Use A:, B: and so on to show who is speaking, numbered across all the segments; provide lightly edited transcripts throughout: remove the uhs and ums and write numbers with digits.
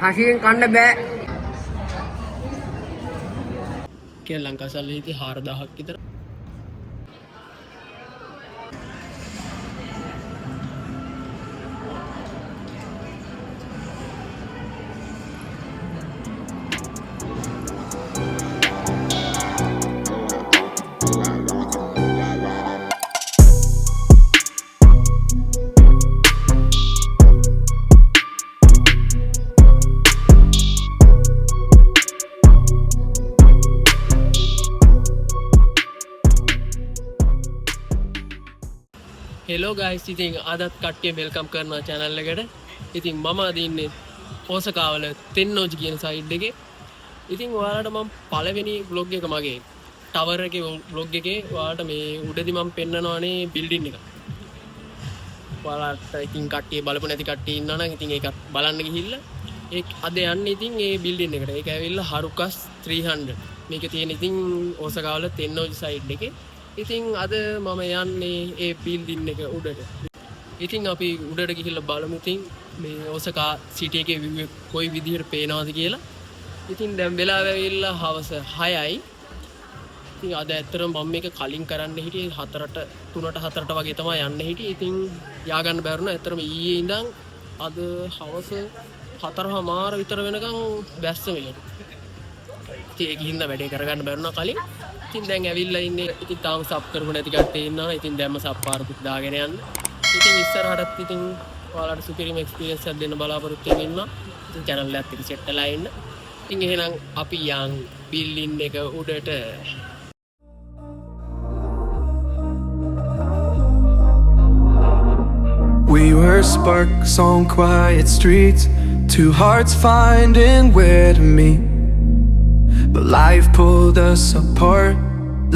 A: හසියෙන් කන්න බෑ.
B: කියලා ලංකාසල්ලේදී 4000ක් විතර. හෙලෝ ගයිස්, ඉතින් අදත් කට්ටිය වෙල්කම් කරනවා channel එකට. ඉතින් මම අද ඉන්නේ ඕසකාවල තෙන්නෝජි කියන සයිඩ් එකේ. ඉතින් ඔයාලට මම පළවෙනි vlog එක මගේ ටවර් එකේ vlog එකේ ඔයාලට මේ උඩදී මම පෙන්නනවානේ බිල්ඩින් එක. ඔයාලට ඉතින් කට්ටිය බලපු නැති කට්ටිය ඉන්නවා නම් ඉතින් ඒකත් බලන්න ගිහිල්ලා අද යන්නේ ඉතින් මේ බිල්ඩින් එකට. ඒක ඇවිල්ලා හරුකස් 300. මේක තියෙන ඉතින් ඕසකාවල තෙන්නෝජි සයිඩ් එකේ. ඉතින් අද මම යන්නේ ඒ බිල්ඩින් එක උඩට. ඉතින් අපි උඩට ගිහිල්ලා බලමු ඉතින් මේ ඕසකා සිටි එකේ view එක කොයි විදිහට පේනවද කියලා. ඉතින් දැන් වෙලාව ඇවිල්ලා හවස 6යි. ඉතින් අද ඇත්තටම මම මේක කලින් කරන්න හිටියේ 4ට 3ට 4ට වගේ තමයි යන්න හිටියේ. ඉතින් යා ගන්න බැරුණා. ඇත්තටම ඊයේ ඉඳන් අද හවස 4:00 විතර වෙනකන් වැස්ස මෙහෙට. ඉතින් ඒක හින්දා වැඩේ කරගන්න බැරුණා කලින්. ඉතින් දැන් ඇවිල්ලා ඉන්නේ. ඉතින් තාම සබ් කරපු නැති කට්ටිය ඉන්නවා. ඉතින් දැම්ම සබ් පාරකුත් දාගෙන යන්න. ඉතින් ඉස්සරහටත් ඉතින් ඔයාලට සුපිරිම එක්ස්පීරියන්ස් එකක් දෙන්න බලාපොරොත්තු වෙමින් ඉන්නවා. ඉතින් channel එකත් ඉතින් සෙට් වෙලා ඉන්න. ඉතින් එහෙනම් අපි යන් බිල්ඩින් එක උඩට.
C: We were sparks on quiet streets, two hearts finding where to meet. But life pulled us apart,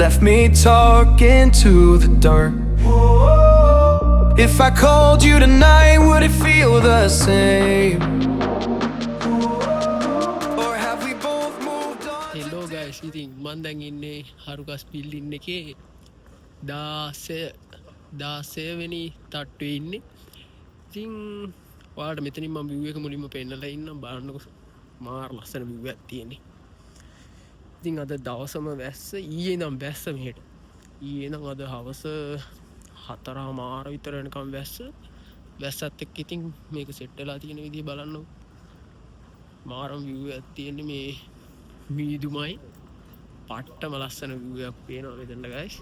C: left me talking to the dark. If I called you tonight, would it feel the same? Or have we both moved on?
B: Hello guys, ඉතින් මම දැන් ඉන්නේ හරුකස් building එකේ 16 වෙනි තට්ටුවේ ඉන්නේ. ඉතින් ඔයාලට මෙතනින් මම view එක මුලින්ම පෙන්නලා ඉන්නම්. බලන්නකො මාර ලස්සන view එකක් තියෙන්නේ. ඉතින් අද දවසම වැස්ස. ඊයේ ඉඳන් වැස්ස මෙහෙට. ඊයේ ඉඳන් අද හවස 4:00 විතර වෙනකම් වැස්ස. වැස්සත් එක්ක ඉතින් මේක සෙට් වෙලා තියෙන විදිහ බලන්න. මාරම view එකක් තියෙන්නේ. මේ මීදුමයි පට්ටම ලස්සන view එකක් පේනවා මෙතන guys.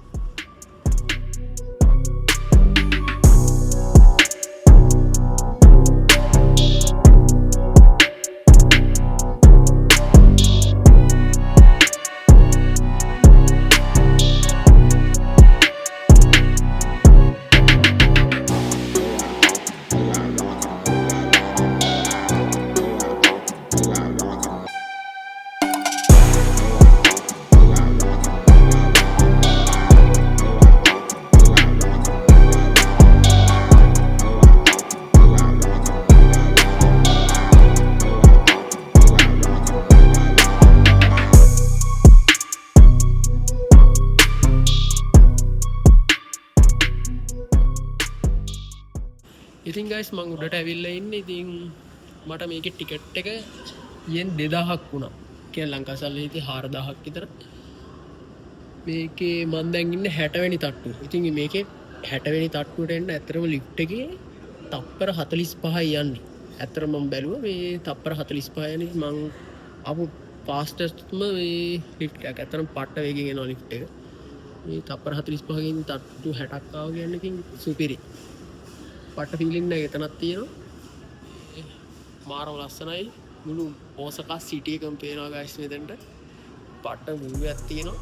B: ඉතින් guys මම උඩට ඇවිල්ලා ඉන්නේ. ඉතින් මට මේකේ ටිකට් එක yen 2000ක් වුණා. කියලා ලංකාසල්ලේදී 4000ක් විතර. මේකේ මම දැන් ඉන්නේ 60 වෙනි තට්ටුවේ. ඉතින් මේකේ 60 වෙනි තට්ටුවට එන්න ඇත්තටම ලිෆ්ට් එකේ තප්පර 45යි යන්නේ. ඇත්තටම මම බැලුවා මේ තප්පර 45 යන්නේ මම ආපු ෆාස්ටස්ට්ම මේ ලිෆ්ට් එක. ඇත්තටම පට්ට වේගෙන් එනවා ලිෆ්ට් එක. මේ තප්පර 45කින් තට්ටු 60ක් ආව කියන්නේ ඉතින් සුපිරි. පට්ට ෆීලිං එක එතනක් තියෙනවා. මාරම ලස්සනයි. මුළු ඕසකා සිටි එකම පේනවා ගයිස් මෙතනට. පට්ට view එකක් තියෙනවා.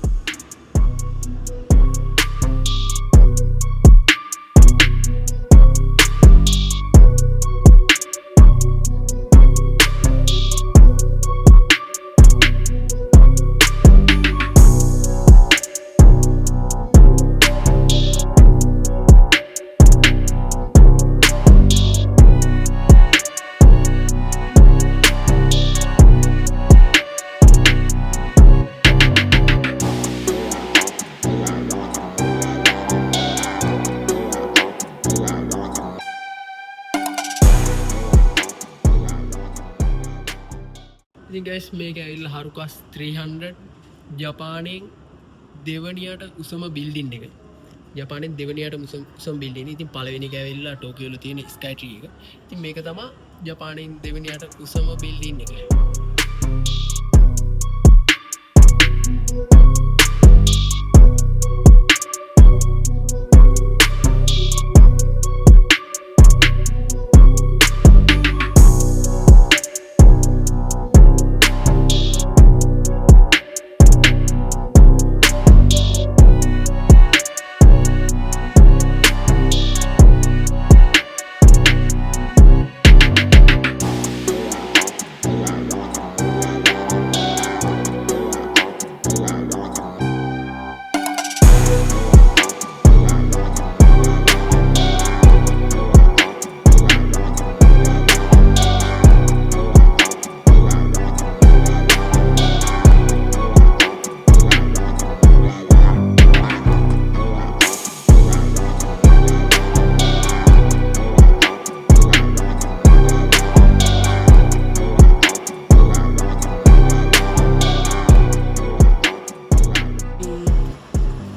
B: ඉතින් guys මේක ඇවිල්ලා හරුකස් 300 ජපානයෙන් දෙවනියට උසම බිල්ඩින් එක. ජපානයෙන් දෙවනියට උසම බිල්ඩින්. ඉතින් පළවෙනි එක ඇවිල්ලා ටෝකියෝ වල තියෙන ස්කයි ට්‍රී එක. ඉතින් මේක තමයි ජපානයෙන් දෙවනියට උසම බිල්ඩින් එක.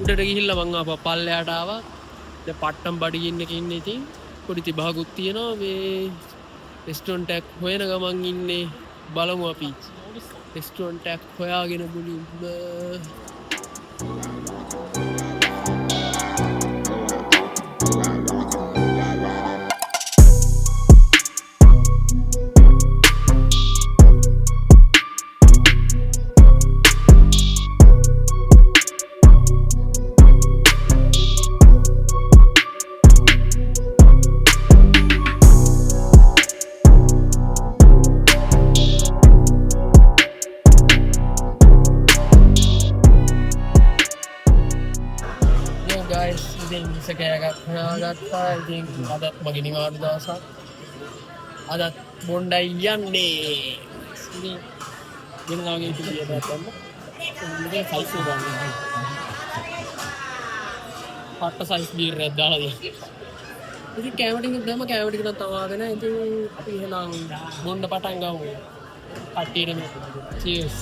B: උඩට ගිහිල්ලා මං ආපහු පල්ලෙහාට ආවා. දැන් පට්ටම් බඩගින්න එකේ ඉන්නේ. ඉතින් පොඩි තිබහකුත් තියෙනවා. මේ රෙස්ටොරන්ට් එකක් හොයන ගමන් ඉන්නේ. බලමු අපි රෙස්ටොරන්ට් එකක් හොයාගෙන බලමු. guys, ඉතින් ඉසකයක් හොයාගත්තා. ඉතින් අදත් මගේ නිවාඩු දවසක්. අදත් බොණ්ඩයි යන්නේ. ඉතින් ගෙනාගේ ඉතිරියට ගන්න. ඉතින් සයිස් එක ගන්න. පට්ට සයිස් බීර් එකක් දාලා දෙන්න. ඉතින් කැමටික් දැම්ම කැමටික් නම් තවාගෙන. ඉතින් අපි එහෙනම් බොණ්ඩ පටන් ගමු. කට්ටියටම cheers.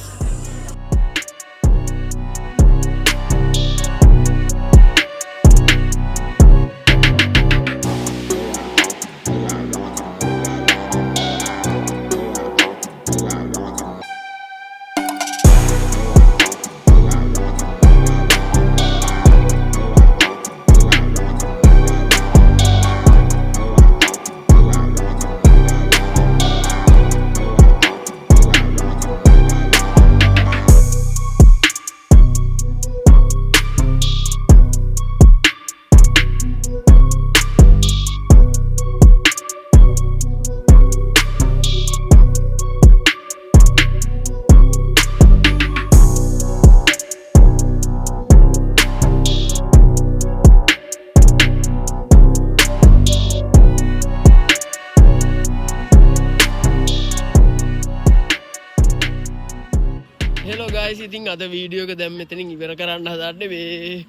B: Hello guys, ඉතින් අද වීඩියෝ එක දැන් මෙතනින් ඉවර කරන්න හදන්නේ මේ.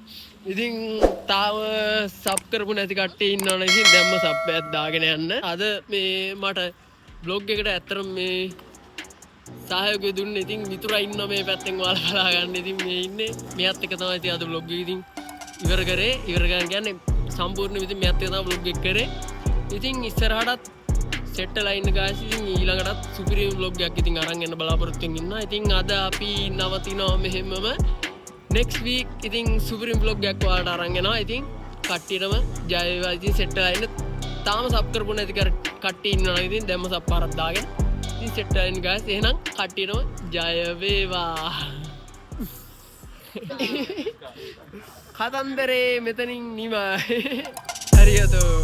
B: ඉතින් තාම සබ් කරපු නැති කට්ටිය ඉන්නවනේ. ඉතින් දැම්ම සබ් එකක් දාගෙන යන්න. අද මේ මට vlog එකට ඇත්තටම මේ සහයෝගය දුන්නේ ඉතින් මිතුරා ඉන්නවා මේ පැත්තෙන් ඔයාලා බලා ගන්න. ඉතින් මේ ඉන්නේ මෙයාත් එක තමයි ඉතින් අද vlog එක ඉතින් ඉවර කරේ. ඉවර ගන්න කියන්නේ සම්පූර්ණ විදිහින් මෙයාත් එක තමයි vlog එක කරේ. ඉතින් ඉස්සරහටත් set වෙලා ඉන්න guys. ඉතින් ඊළඟටත් සුපිරිම vlog එකක් ඉතින් අරන් එන්න බලාපොරොත්තු වෙමින් ඉන්නවා. ඉතින් අද අපි නවතිනවා මෙහෙමම. next week ඉතින් සුපිරිම vlog එකක් ඔයාලට අරන් එනවා. ඉතින් කට්ටියටම ජය වේවා. ඉතින් set වෙලා ඉන්න තාම sub කරපු නැති කට්ටිය ඉන්නවා. ඉතින් දැම්ම sub පාරක් දාගෙන ඉතින් set වෙලා ඉන්න guys. එහෙනම් කට්ටියටම ජය වේවා. කතන්දරේ මෙතනින් නිමයි. හරියටෝ